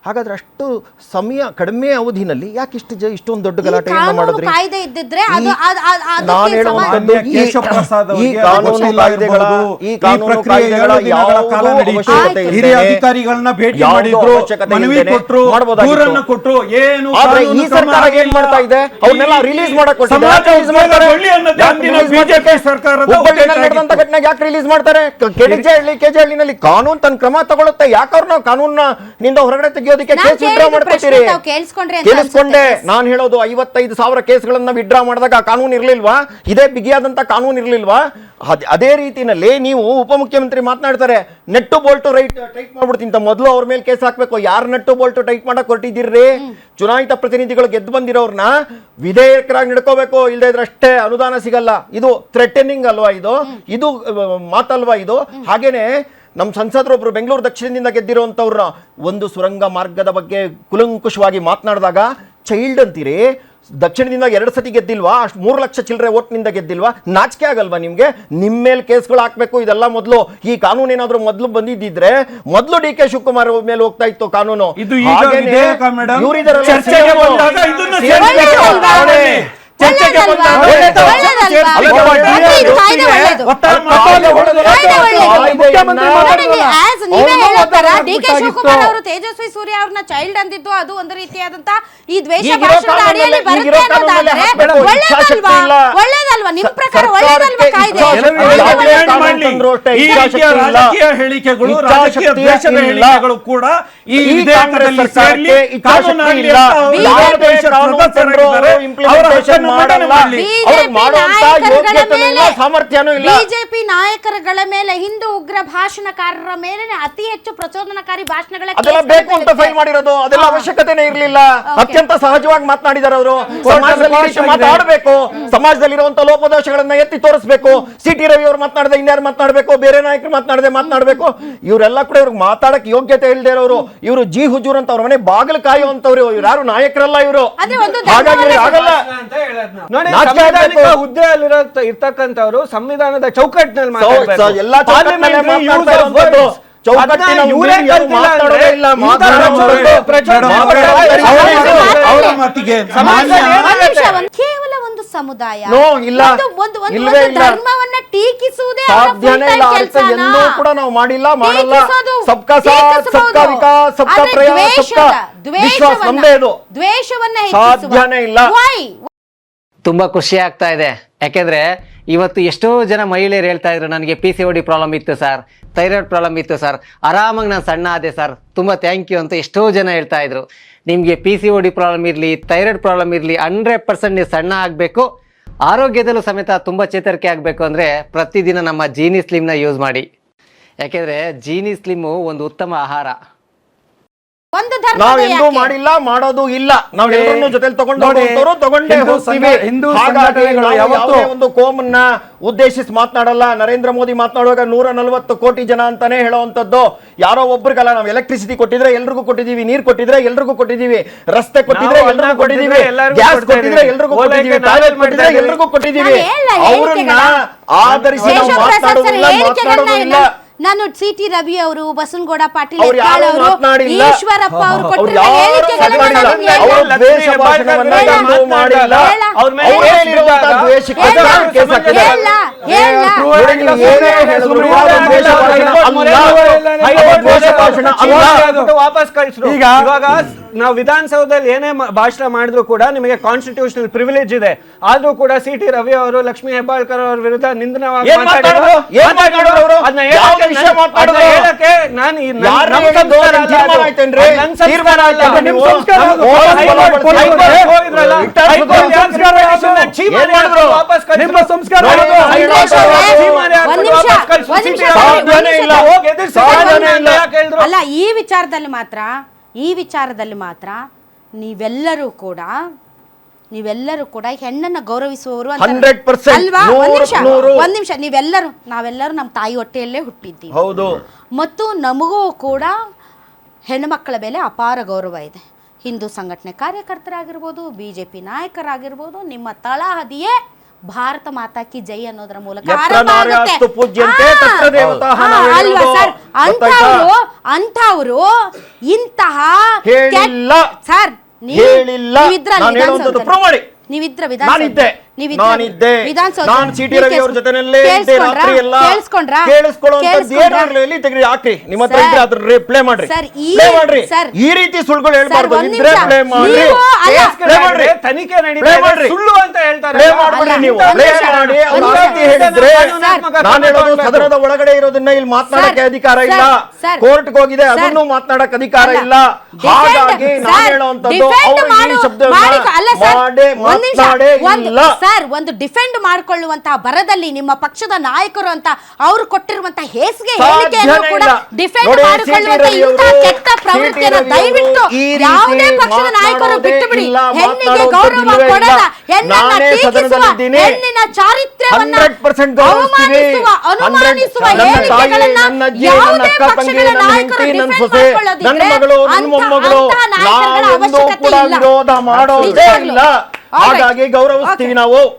ಹಾಗಾದ್ರೆ ಅಷ್ಟು ಸಮಯ ಕಡಿಮೆ ಅವಧಿನಲ್ಲಿ ಯಾಕೆ ಇಷ್ಟೊಂದು ದೊಡ್ಡ ಗಲಾಟೆಯನ್ನು ಮಾಡಿದ್ರಿ? ನಾನು ಹೇಳುವಂಥದ್ದು ಈ ಕಾನೂನು ಕಾಯ್ದೆಗಳ ಹಿರಿಯ ಅಧಿಕಾರಿಗಳನ್ನ ಭೇಟಿ ಮಾಡಿದ್ರು, ಮನವಿ ಕೊಟ್ಟರು, ದೂರನ್ನು ಕೊಟ್ಟರು. ಏನು ಈ ಸರ್ಕಾರ ಏನ್ ಮಾಡ್ತಾ ಇದೆ? ಅವ್ರನ್ನೆಲ್ಲ ರಿಲೀಸ್ ಮಾಡಕ್ ಬಿಜೆಪಿ ಸರ್ಕಾರದ ನಡೆದಂತ ಘಟನೆ ಯಾಕೆ ರಿಲೀಸ್ ಮಾಡ್ತಾರೆ? ಕೆಜೆಹಳ್ಳಿನಲ್ಲಿ ಕಾನೂನು ತನ್ನ ಕ್ರಮ ತಗೊಳುತ್ತೆ. ಯಾಕೆ ಅವ್ರನ್ನ ಕಾನೂನಿನಿಂದ ಹೊರಗಡೆ ತೆಗೆಯೋದಕ್ಕೆ ಕೇಸ್ ವಿಡ್ರಾ ಮಾಡ್ಕೊತೀರಿ? ಕೇಳಿಸ್ಕೊಂಡೆ. ನಾನು ಹೇಳೋದು 55,000 ಕೇಸ್ಗಳನ್ನ ವಿಡ್ರಾ ಮಾಡಿದಾಗ ಕಾನೂನು ಇರ್ಲಿಲ್ವಾ? ಇದೇ ಬಿಗಿಯಾದಂತ ಕಾನೂನು ಇರ್ಲಿಲ್ವಾ? ಅದೇ ರೀತಿಯಲ್ಲಿ ನೀವು ಉಪಮುಖ್ಯಮಂತ್ರಿ ಮಾತನಾಡ್ತಾರೆ, ನೆಟ್ಟು ಬೋಲ್ಟು ಟೈಟ್ ಮಾಡ್ಬಿಡ್ತೀನಿ. ಮೊದಲು ಅವ್ರ ಮೇಲೆ ಕೇಸ್ ಹಾಕ್ಬೇಕು. ಯಾರು ನೆಟ್ಟು ಬೋಲ್ಟು ಟೈಟ್ ಮಾಡಕ್ ಹೊರಟಿದ್ದೀರಿ? ಚುನಾಯಿತ ಪ್ರತಿನಿಧಿಗಳು ಗೆದ್ದು ಬಂದಿರೋರ್ನ ವಿಧೇಯಕರಾಗಿ ನಡ್ಕೋಬೇಕು, ಇಲ್ಲದೆ ಇದ್ರೆ ಅಷ್ಟೇ ಅನುದಾನ ಸಿಗಲ್ಲ. ಇದು ಥ್ರೆಟನಿಂಗ್ ಅಲ್ವಾ? ಇದು ಮಾತಲ್ವಾ ಇದು? ಹಾಗೇನೆ ನಮ್ಮ ಸಂಸದರೊಬ್ರು ಬೆಂಗಳೂರು ದಕ್ಷಿಣದಿಂದ ಗೆದ್ದಿರುವಂತವ್ರ ಒಂದು ಸುರಂಗ ಮಾರ್ಗದ ಬಗ್ಗೆ ಕುಲಂಕುಷವಾಗಿ ಮಾತನಾಡಿದಾಗ ಚೈಲ್ಡ್ ಅಂತೀರಿ. ದಕ್ಷಿಣದಿಂದ 2 ಸತಿ ಗೆದ್ದಿಲ್ವಾ? ಅಷ್ಟು 3 ಲಕ್ಷ ಚಿಲ್ಲರೆ ಓಟ್ನಿಂದ ಗೆದ್ದಿಲ್ವಾ? ನಾಚಿಕೆ ಆಗಲ್ವಾ ನಿಮ್ಗೆ? ನಿಮ್ಮ ಮೇಲೆ ಕೇಸ್ಗಳು ಹಾಕ್ಬೇಕು. ಇದೆಲ್ಲ ಮೊದಲು ಈ ಕಾನೂನು ಏನಾದ್ರು ಮೊದಲು ಬಂದಿದ್ದಿದ್ರೆ ಮೊದಲು ಡಿ ಕೆ ಶಿವಕುಮಾರ್ ಮೇಲೆ ಹೋಗ್ತಾ ಇತ್ತು ಕಾನೂನು. ತೇಜಸ್ವಿ ಸೂರ್ಯ ಅವ್ರನ್ನ ಚೈಲ್ಡ್ ಅಂದಿದ್ದು ಅದು ಒಂದು ರೀತಿಯಾದಂತ ಈ ದ್ವೇಷ ಭಾಷಣದ ಅಡಿಯಲ್ಲಿ ಬರುತ್ತೆ ಅನ್ನೋದಾದ್ರೆ ಒಳ್ಳೇದಲ್ವಾ? ನಿಮ್ ಪ್ರಕಾರ ಒಳ್ಳೇದಲ್ವಾ ಕಾಯ್ದೆ? ರಾಜಕೀಯ ಹೇಳಿಕೆಗಳು, ರಾಜಕೀಯ ದ್ವೇಷದ ಹೇಳಿಕೆಗಳು ಕೂಡ ಈ ವಿಧೇಯಕದಲ್ಲಿ ಸೇರಲಿ. ಬಿಜೆಪಿ ನಾಯಕರುಗಳ ಮೇಲೆ, ಹಿಂದೂ ಉಗ್ರ ಭಾಷಣಕಾರರ ಮೇಲೆ ಅತಿ ಹೆಚ್ಚು ಪ್ರಚೋದನಕಾರಿ ಭಾಷಣಗಳ ಬೇಕು ಅಂತ ಫೈಲ್ ಮಾಡಿರೋದು. ಅದೆಲ್ಲ ಅವಶ್ಯಕತೆನೇ ಇರಲಿಲ್ಲ. ಅತ್ಯಂತ ಸಹಜವಾಗಿ ಮಾತನಾಡಿದ್ದಾರೆ ಅವರು. ಮಾತಾಡಬೇಕು, ಸಮಾಜದಲ್ಲಿರುವಂತಹ ಲೋಪದೋಷಗಳನ್ನ ಎತ್ತಿ ತೋರಿಸಬೇಕು. ಸಿ.ಟಿ. ರವಿ ಅವರು ಮಾತನಾಡದೆ ಇನ್ಯಾರು ಮಾತನಾಡಬೇಕು? ಬೇರೆ ನಾಯಕರು ಮಾತನಾಡಬೇಕು. ಇವರೆಲ್ಲ ಕೂಡ ಇವ್ರಿಗೆ ಮಾತಾಡಕ್ಕೆ ಯೋಗ್ಯತೆ ಇಲ್ಲದೆ ಇರೋರು. ಇವರು ಜಿ ಹುಜೂರ್ ಅಂತ ಅವ್ರ ಮನೆ ಬಾಗಿಲು ಕಾಯುವಂತವ್ರು. ಇವ್ರು ಯಾರು ನಾಯಕರಲ್ಲ ಇವರು. ಹಾಗಾಗಿ ಆಗಲ್ಲ. ಹುದ್ದೆಯಲ್ಲಿ ಇರ್ತಕ್ಕಂಥವ್ರು ಸಂವಿಧಾನದ ಚೌಕಟ್ಟಿನಲ್ಲಿ ಎಲ್ಲಾ ಕೇವಲ ಒಂದು ಸಮುದಾಯ ಧರ್ಮವನ್ನ ಟೀಕಿಸುವುದೇ ಕೂಡ ನಾವು ಮಾಡಿಲ್ಲ, ಮಾಡಲ್ಲ. ಸಬ್ಕಾ ಸಾಥ್, ಸಬ್ಕಾ ವಿಕಾಸ್, ಸಬ್ಕಾ ಪ್ರಯಾಸ್, ಸಬ್ಕಾ ವಿಶ್ವಾಸ್ ನಮ್ಮದೇ ಇದು. ದ್ವೇಷವನ್ನ ಸಾಧ್ಯನೇ ಇಲ್ಲ. ತುಂಬಾ ಖುಷಿ ಆಗ್ತಾ ಇದೆ. ಯಾಕೆಂದ್ರೆ ಇವತ್ತು ಎಷ್ಟೋ ಜನ ಮಹಿಳೆಯರು ಹೇಳ್ತಾ ಇದ್ರು, ನನಗೆ PCOD ಪ್ರಾಬ್ಲಮ್ ಇತ್ತು ಸರ್, ಥೈರಾಯ್ಡ್ ಪ್ರಾಬ್ಲಮ್ ಇತ್ತು ಸರ್, ಆರಾಮಾಗಿ ನಾನು ಸಣ್ಣ ಆದೆ ಸರ್, ತುಂಬ ಥ್ಯಾಂಕ್ ಯು ಅಂತ ಎಷ್ಟೋ ಜನ ಹೇಳ್ತಾ ಇದ್ರು. ನಿಮಗೆ PCOD ಪ್ರಾಬ್ಲಮ್ ಇರಲಿ, ಥೈರಾಯ್ಡ್ ಪ್ರಾಬ್ಲಮ್ ಇರಲಿ, 100% ನೀವು ಸಣ್ಣ ಆಗಬೇಕು, ಆರೋಗ್ಯದಲ್ಲೂ ಸಮೇತ ತುಂಬ ಚೇತರಿಕೆ ಆಗಬೇಕು ಅಂದರೆ ಪ್ರತಿದಿನ ನಮ್ಮ ಜೀನಿ ಸ್ಲಿಮ್ನ ಯೂಸ್ ಮಾಡಿ. ಯಾಕೆಂದರೆ ಜೀನಿ ಸ್ಲಿಮ್ಮು ಒಂದು ಉತ್ತಮ ಆಹಾರ. ನಾವೆಂದೂ ಮಾಡಿಲ್ಲ, ಮಾಡೋದು ಇಲ್ಲ. ನಾವು ಎಲ್ಲರನ್ನೂ ಜೊತೆಲಿ ತಗೊಂಡೇ ಹೋಗ್ತೀವಿ. ಯಾವುದೇ ಒಂದು ಕೋಮನ್ನ ಉದ್ದೇಶಿಸಿ ಮಾತನಾಡಲ್ಲ. ನರೇಂದ್ರ ಮೋದಿ ಮಾತನಾಡುವಾಗ 140 ಕೋಟಿ ಜನ ಅಂತಾನೆ ಹೇಳುವಂತದ್ದು. ಯಾರೋ ಒಬ್ರಿಗಲ್ಲ. ನಾವು ಎಲೆಕ್ಟ್ರಿಸಿಟಿ ಕೊಟ್ಟಿದ್ರೆ ಎಲ್ರಿಗೂ ಕೊಟ್ಟಿದೀವಿ, ನೀರು ಕೊಟ್ಟಿದ್ರೆ ಎಲ್ರಿಗೂ ಕೊಟ್ಟಿದೀವಿ, ರಸ್ತೆ ಕೊಟ್ಟಿದ್ರೆ ಎಲ್ರಿಗೂ ಕೊಟ್ಟಿದೀವಿ, ಗ್ಯಾಸ್ ಕೊಟ್ಟಿದ್ರೆ ಎಲ್ರಿಗೂ ಕೊಟ್ಟಿದೀವಿ, ಟಾಯ್ಲೆಟ್ ಕೊಟ್ಟಿದ್ರೆ ಎಲ್ರಿಗೂ ಕೊಟ್ಟಿದೀವಿ. ಅವ್ರನ್ನ ಆಧರಿಸಿ ನಾವು ಮಾತನಾಡೋದಿಲ್ಲ. ನಾನು ಸಿ.ಟಿ. ರವಿ ಅವರು, ಬಸನಗೌಡ ಪಾಟೀಲ್ ಅವರು, ಈಶ್ವರಪ್ಪ ಅವರು ಕೊಟ್ಟಿರುವ ವಾಪಸ್ ಕಳಿಸ್ರು. ಇವಾಗ ನಾವು ವಿಧಾನಸೌಧದಲ್ಲಿ ಏನೇ ಭಾಷಣ ಮಾಡಿದ್ರು ಕೂಡ ನಿಮಗೆ ಕಾನ್ಸ್ಟಿಟ್ಯೂಷನಲ್ ಪ್ರಿವಿಲೇಜ್ ಇದೆ. ಆದ್ರೂ ಕೂಡ ಸಿ.ಟಿ. ರವಿ ಅವರು ಲಕ್ಷ್ಮೀ ಹೆಬ್ಬಾಳ್ಕರ್ ಅವರ ವಿರುದ್ಧ ನಿಂದನವಾಗಿ ಮಾತಾಡಿದ್ರು. ಅಲ್ಲ, ಈ ವಿಚಾರದಲ್ಲಿ ಮಾತ್ರ ನೀವೆಲ್ಲರೂ ಕೂಡ ಹೆಣ್ಣನ್ನ ಗೌರವಿಸುವವರು ಅಲ್ವಾ? ಒಂದ್ ನಿಮಿಷ. ನಾವೆಲ್ಲರೂ ನಮ್ಮ ತಾಯಿ ಹೊಟ್ಟೆಯಲ್ಲೇ ಹುಟ್ಟಿದ್ದೀವಿ. ಹೌದು. ಮತ್ತು ನಮಗೂ ಕೂಡ ಹೆಣ್ಣುಮಕ್ಕಳ ಮೇಲೆ ಅಪಾರ ಗೌರವ ಇದೆ. ಹಿಂದೂ ಸಂಘಟನೆ ಕಾರ್ಯಕರ್ತರಾಗಿರ್ಬೋದು, BJP ನಾಯಕರಾಗಿರ್ಬೋದು, ನಿಮ್ಮ ತಳಹದಿಯೇ ಭಾರತ ಮಾತಾ ಕಿ ಜೈ ಅನ್ನೋದರ ಮೂಲಕ ಯತ್ರ ಆರಂಭ ನಾರ್ಯಾಸ್ತು ಆಗುತ್ತೆ. ಪೂಜ್ಯಂತೆ ತತ್ರ ದೇವತಾಃ ಹಾ, ನಾವು ಅಲ್ವಾ ಹೇಳೋದು. ಸರ್, ಗೊತ್ತಾಯ್ತಾ? ಅಂಥವ್ರು ಇಂತಹ ಹೇಳಿಲ್ಲ. ಸರ್ ಹೇಳಿಲ್ಲ. ನಾನು ಹೇಳುವಂಥದ್ದು ಪ್ರೂವ್ ಮಾಡಿ. ನೀವಿದ್ರ ನಾನಿದ್ದೆ ನಾನು ಸಿ ಟಿ ರವಿ ಅವ್ರ ಜೊತೆನಲ್ಲೇ ಇದ್ದೆ ರಾತ್ರಿ ಎಲ್ಲ ಕೇಳಿಸ್ಕೊಳ್ಳುವಂತದ್ದು ಏನು ಇರಲಿ ತೆಗ್ರಿ ಹಾಕ್ರಿ ನಿಮ್ಮ ಹತ್ರ ಇದ್ರೆ ಅದ್ರ ಪ್ಲೇ ಮಾಡ್ರಿ ಪ್ಲೇ ಮಾಡ್ರಿ ಈ ರೀತಿ ಸುಳ್ಳುಗಳು ಹೇಳ್ಬಾರ್ದು ಇದ್ರೆ ಪ್ಲೇ ಮಾಡ್ರಿ ಪ್ಲೇ ಮಾಡ್ರಿ ತನಿಖೆ ಪ್ಲೇ ಮಾಡ್ರಿ ಸುಳ್ಳು ಅಂತ ಹೇಳ್ತಾರೆ ಪ್ಲೇ ಮಾಡ್ಬಿಡ್ರಿ ನೀವು ಪ್ಲೇ ಮಾಡಿ ಅವ್ರು ಆ ರೀತಿ ಹೇಳಿದ್ರೆ ನಾನು ಹೇಳೋದು ಸದನದ ಒಳಗಡೆ ಇರೋದನ್ನ ಇಲ್ಲಿ ಮಾತನಾಡಕ್ಕೆ ಅಧಿಕಾರ ಇಲ್ಲ ಕೋರ್ಟ್ಗೆ ಹೋಗಿದೆ ಅದನ್ನು ಮಾತನಾಡಕ್ಕೆ ಅಧಿಕಾರ ಇಲ್ಲ ಹಾಗಾಗಿ ನಾನು ಹೇಳುವಂತದ್ದು ಅವರು ಈ ಶಬ್ದವನ್ನ ಮಾಡೇ ಮಾತನಾಡೇ ಇಲ್ಲ ಸರ್. ಒಂದು ಡಿಫೆಂಡ್ ಮಾಡಿಕೊಳ್ಳುವಂತಹ ಬರದಲ್ಲಿ ನಿಮ್ಮ ಪಕ್ಷದ ನಾಯಕರು ಅಂತ ಅವರು ಕೊಟ್ಟಿರುವಂತಹ ಹೇಸಿಗೆ ಹೇಳಿಕೆಯನ್ನು ಕೂಡ ಡಿಫೆಂಡ್ ಮಾಡಿಕೊಳ್ಳುವಂತ ಇಂತಹ ಕೆಟ್ಟ ಪ್ರವೃತ್ತಿಯನ್ನು ದಯವಿಟ್ಟು ಯಾವುದೇ ಪಕ್ಷದ ನಾಯಕರು ಬಿಟ್ಟು ಬಿಡಿ. ಹೆಣ್ಣಿಗೆ ಗೌರವ ಕೊಡದ, ಹೆಣ್ಣನ್ನ ಟೀಕಿಸುವ, ಹೆಣ್ಣಿನ ಚಾರಿತ್ರ್ಯವನ್ನ ಅನುಮಾನಿಸುವ ಹೇಳಿಕೆಗಳನ್ನ ಯಾವುದೇ ಪಕ್ಷಗಳ ನಾಯಕರು ಡಿಫೆಂಡ್ ಮಾಡಿಕೊಳ್ಳೋದಿದ್ರೆ ಅಂತಹ ನಾಯಕರುಗಳ ಅವಶ್ಯಕತೆ ಇಲ್ಲ. ವಿರೋಧ ಮಾಡೋದೇ ಇಲ್ಲ. ಹಾಗಾಗಿ ಗೌರವಿಸ್ತೀವಿ ನಾವು.